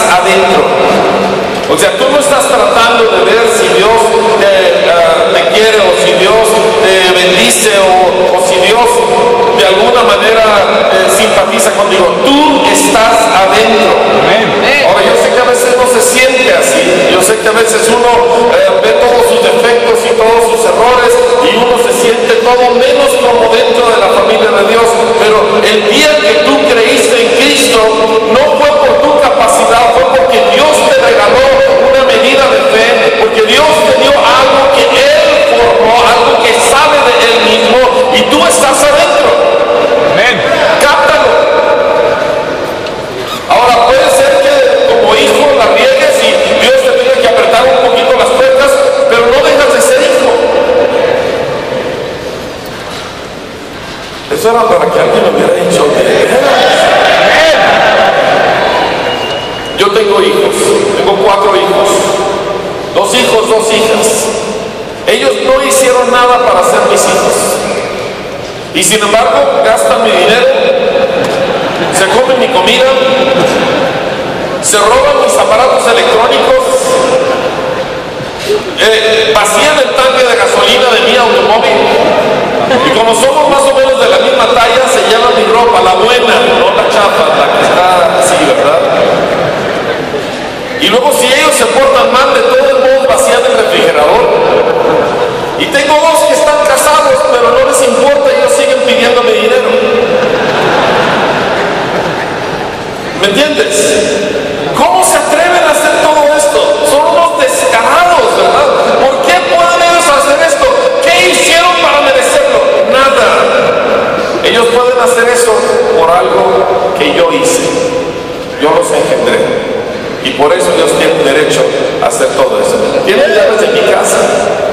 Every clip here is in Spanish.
adentro. O sea, tú no estás tratando de ver si Dios te quiere o si Dios te bendice o si Dios de alguna manera simpatiza contigo. Tú estás adentro. Ahora, yo sé que a veces no se siente así. Yo sé que a veces uno ve todos sus defectos y todos sus errores y uno se siente todo menos como dentro de la familia de Dios. Pero el día que tú creíste en Cristo, no fue por tu capacidad, fue porque Dios te regaló una medida de fe, porque Dios te dio algo que Él formó, algo que sabe de Él mismo, y tú estás adentro. Amén. Cáptalo. Ahora, puede ser que como hijo la riegues y Dios te tenga que apretar un poquito las puertas, pero no dejas de ser hijo. Eso era para que alguien lo hubiera dicho. Yo tengo hijos, tengo 4 hijos, 2 hijos, 2 hijas. Ellos no hicieron nada para ser mis hijos. Y sin embargo, gastan mi dinero, se comen mi comida, se roban mis aparatos electrónicos, vacían el tanque de gasolina de mi automóvil. Y como somos más o menos de la misma talla, se llevan mi ropa, la buena, no la chafa, la que está así, ¿verdad? Y luego si ellos se portan mal, de todos modos vacían el refrigerador. Y tengo 2 que están casados, pero no les importa, ellos siguen pidiéndome dinero. ¿Me entiendes? ¿Cómo se atreven a hacer todo esto? Son unos descarados, ¿verdad? ¿Por qué pueden ellos hacer esto? ¿Qué hicieron para merecerlo? Nada. Ellos pueden hacer eso por algo que yo hice. Yo los engendré. Y por eso Dios tiene derecho a hacer todo eso. Tienen llaves de mi casa.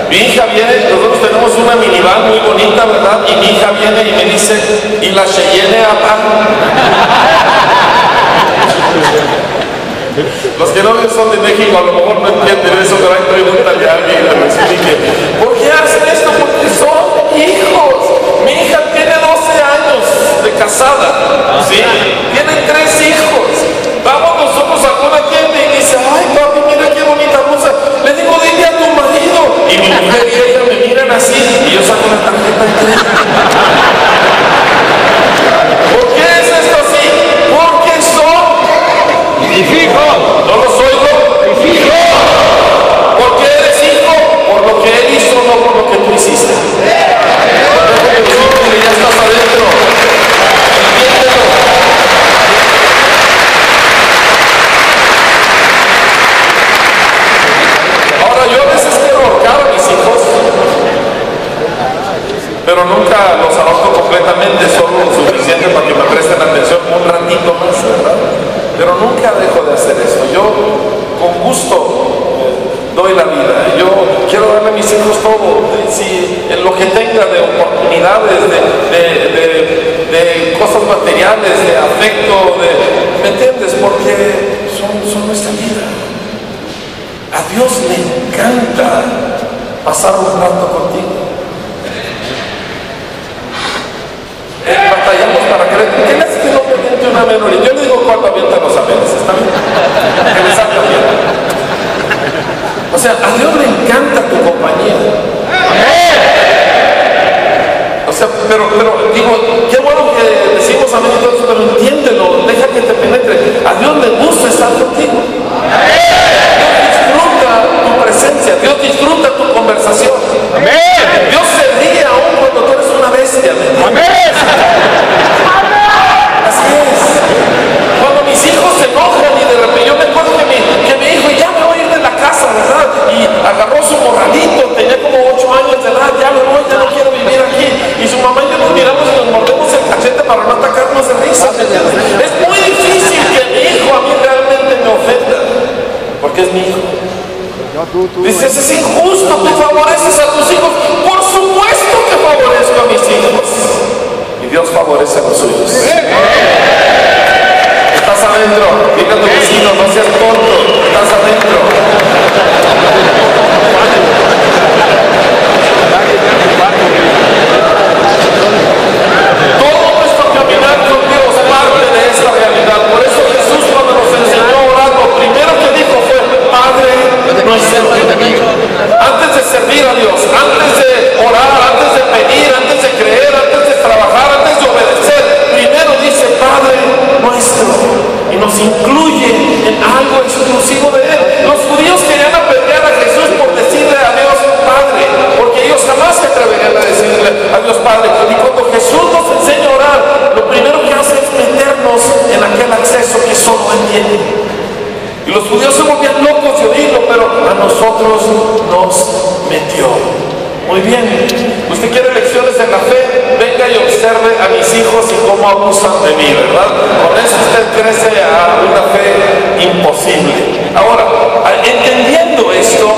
Mi hija viene, nosotros tenemos una minivan muy bonita, ¿verdad? Y mi hija viene y me dice, ¿y la Cheyenne acá? Los que no son de México a lo mejor no entienden eso, pero hay pregúntale a alguien que me explique. ¿Por qué hacen esto? Porque son hijos. Mi hija tiene 12 años de casada, ¿sí? Tienen 3 hijos. Vamos nosotros a una tienda y dice, ay papi, mira qué bonita blusa. Le digo, dile a tu marido. Y mi mujer y ella me miran así y yo saco una tarjeta de crédito. ¿Por qué es esto así? Porque son mis hijos. ¿No los oigo? Mis hijos. ¿Por qué eres hijo? Por lo que él hizo, no por lo que tú hiciste. Porque ya estás adentro. Entiéndelo. Ahora, yo a veces quiero ahorcar a mis hijos, pero nunca los ahorco completamente, solo lo suficiente para que me presten atención un ratito más, ¿verdad? Pero nunca dejo de hacer eso. Yo con gusto doy la vida. Yo quiero darle a mis hijos todo, si, en lo que tenga de oportunidades, de cosas materiales, de afecto, ¿me entiendes? Porque son nuestra vida. A Dios le encanta pasar un rato contigo. Batallamos para creer. ¿Qué es que no me miente una menor? Yo le digo cuando avientan los amenes, ¿está bien? Que me salga bien. O sea, a Dios le encanta tu compañía. O sea, pero digo, qué bueno que decimos amén y todo eso, pero entiéndelo, deja que te penetre. A Dios le gusta estar contigo. Dios disfruta tu presencia, Dios disfruta tu conversación. Amén. Dios se ríe aún cuando tú eres una bestia. Amén. Así es. Cuando mis hijos se enojan y de repente, yo me acuerdo que mi hijo ya me voy a ir de la casa, ¿verdad? Y agarró su morralito, tenía como 8 años de edad, ya me voy, ya no quiero vivir aquí. Y su mamá y yo nos miramos y nos mordemos el cachete para no atacarnos de risa. Es muy difícil que mi hijo a mí realmente me ofenda, porque es mi hijo. Dices, es injusto, tú favoreces a tus hijos. Por supuesto que favorezco a mis hijos. Y Dios favorece a los suyos. Estás adentro. Dile a tu vecino, no seas tonto. Estás adentro. Todo nuestro caminar con Dios parte de esta realidad. Por eso Jesús, cuando nos enseñó a orar, lo primero tiene. Y los judíos se volvían locos de oírlo, pero a nosotros nos metió. Muy bien, usted quiere lecciones de la fe, venga y observe a mis hijos y cómo abusan de mí, ¿verdad? Con eso usted crece a una fe imposible. Ahora, entendiendo esto,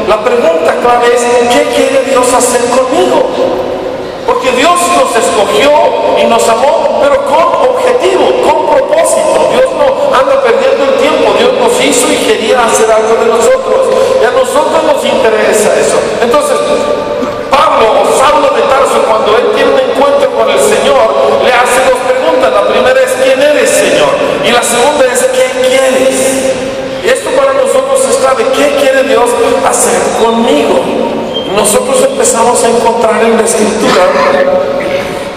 la pregunta clave es, ¿qué quiere Dios hacer conmigo? Porque Dios nos escogió y nos amó, pero con objetivo, con propósito. Dios no anda perdiendo el tiempo. Dios nos hizo y quería hacer algo de nosotros. Y a nosotros nos interesa eso. Entonces, Pablo o Saulo de Tarso, cuando él tiene un encuentro con el Señor, le hace dos preguntas. La primera es, ¿quién eres, Señor? Y la segunda es, ¿qué quieres? Y esto para nosotros es clave. ¿Qué quiere Dios hacer conmigo? Nosotros empezamos a encontrar en la Escritura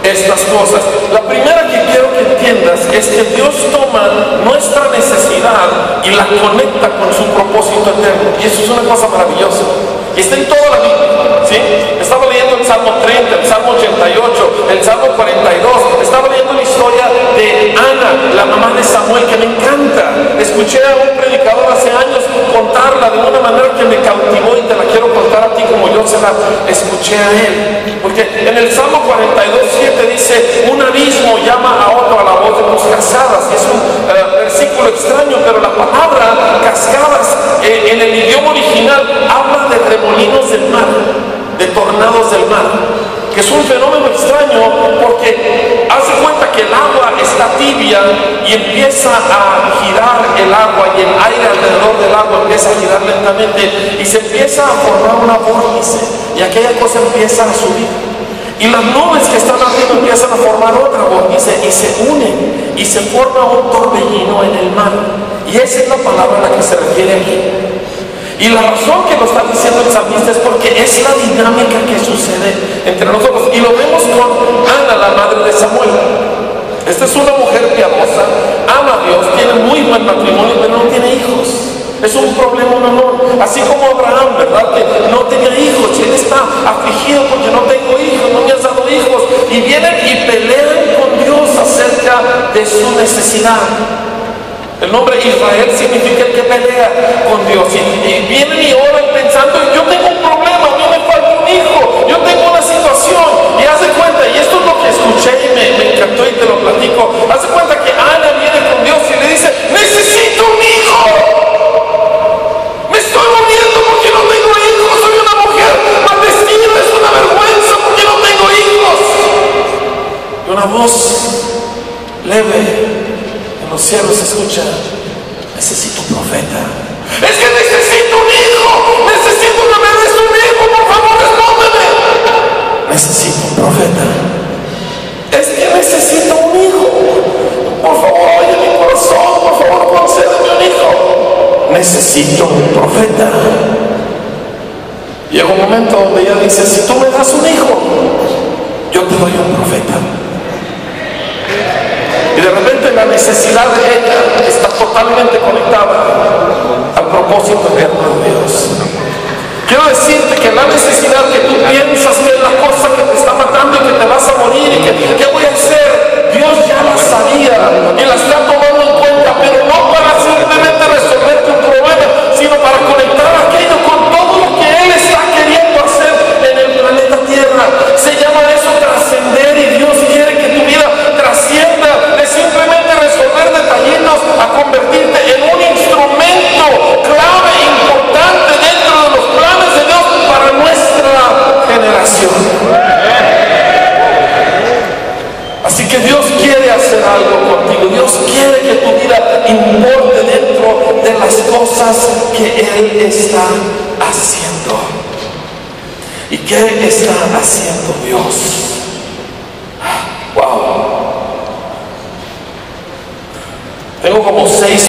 estas cosas. La primera que quiero que entiendas es que Dios toma nuestra necesidad y la conecta con su propósito eterno. Y eso es una cosa maravillosa. Y está en toda la Biblia, ¿sí? Estaba leyendo el Salmo 30, el Salmo 88, el Salmo 42. Estaba leyendo la historia de Ana, la mamá de Samuel, que me encanta. Escuché a un predicador hace años contarla de una manera que me cautivó y te la quiero contar a ti como yo se la escuché a él. Porque en el Salmo 42:7 dice, un abismo llama a otro a la voz de tus cascadas. Es un versículo extraño, pero la palabra cascadas en el idioma original habla de remolinos del mar, de tornados del mar, que es un fenómeno extraño porque hace cuenta que el agua está tibia y empieza a girar el agua y el aire alrededor del agua empieza a girar lentamente y se empieza a formar una vórtice y aquella cosa empieza a subir. Y las nubes que están arriba empiezan a formar otra vórtice y se unen y se forma un torbellino en el mar. Y esa es la palabra a la que se refiere aquí. Y la razón que lo está diciendo el salmista es porque es la dinámica que sucede entre nosotros. Y lo vemos con Ana, la madre de Samuel. Esta es una mujer piadosa, ama a Dios, tiene muy buen matrimonio, pero no tiene hijos. Es un problema menor. Así como Abraham, ¿verdad? Que no tenía hijos. Y él está afligido porque no tengo hijos, no me has dado hijos. Y vienen y pelean con Dios acerca de su necesidad. El nombre Israel significa el que pelea con Dios. Y vienen y oran pensando, yo tengo un problema, a mí me falta un hijo, yo tengo una situación. Y haz de cuenta, y esto es lo que escuché y me encantó y te lo platico. Haz de cuenta que Ana viene con Dios y le dice, necesito un hijo. Me estoy muriendo porque no tengo hijos. Soy una mujer maldecida, es una vergüenza porque no tengo hijos. Y una voz leve en los cielos se escucha, necesito un profeta. Es que necesito un hijo, necesito que me des un hijo, por favor, respóndeme. Necesito un profeta. Es que necesito un hijo. Por favor, oye mi corazón, por favor, concédeme un hijo. Necesito un profeta. Llega un momento donde ella dice, si tú me das un hijo, yo te doy un profeta. Y de repente la necesidad de ella está totalmente conectada al propósito eterno de Dios. Quiero decirte que la necesidad que tú piensas que es la cosa que te está matando y que te vas a morir y que ¿qué voy a hacer? Dios ya la sabía y la está tomando en cuenta, pero no para simplemente resolverte un problema, sino para conectar aquello con todo lo que Él está queriendo hacer en el planeta Tierra. Se llama eso trascender y Dios quiere que tu vida trascienda de simplemente resolver detallitos a convertirte en un instrumento clave, importante dentro de los planes de Dios para nuestra generación. Así que Dios quiere hacer algo contigo. Dios quiere que tu vida importe dentro de las cosas que Él está haciendo. ¿Y qué está haciendo Dios? Wow. Tengo como 6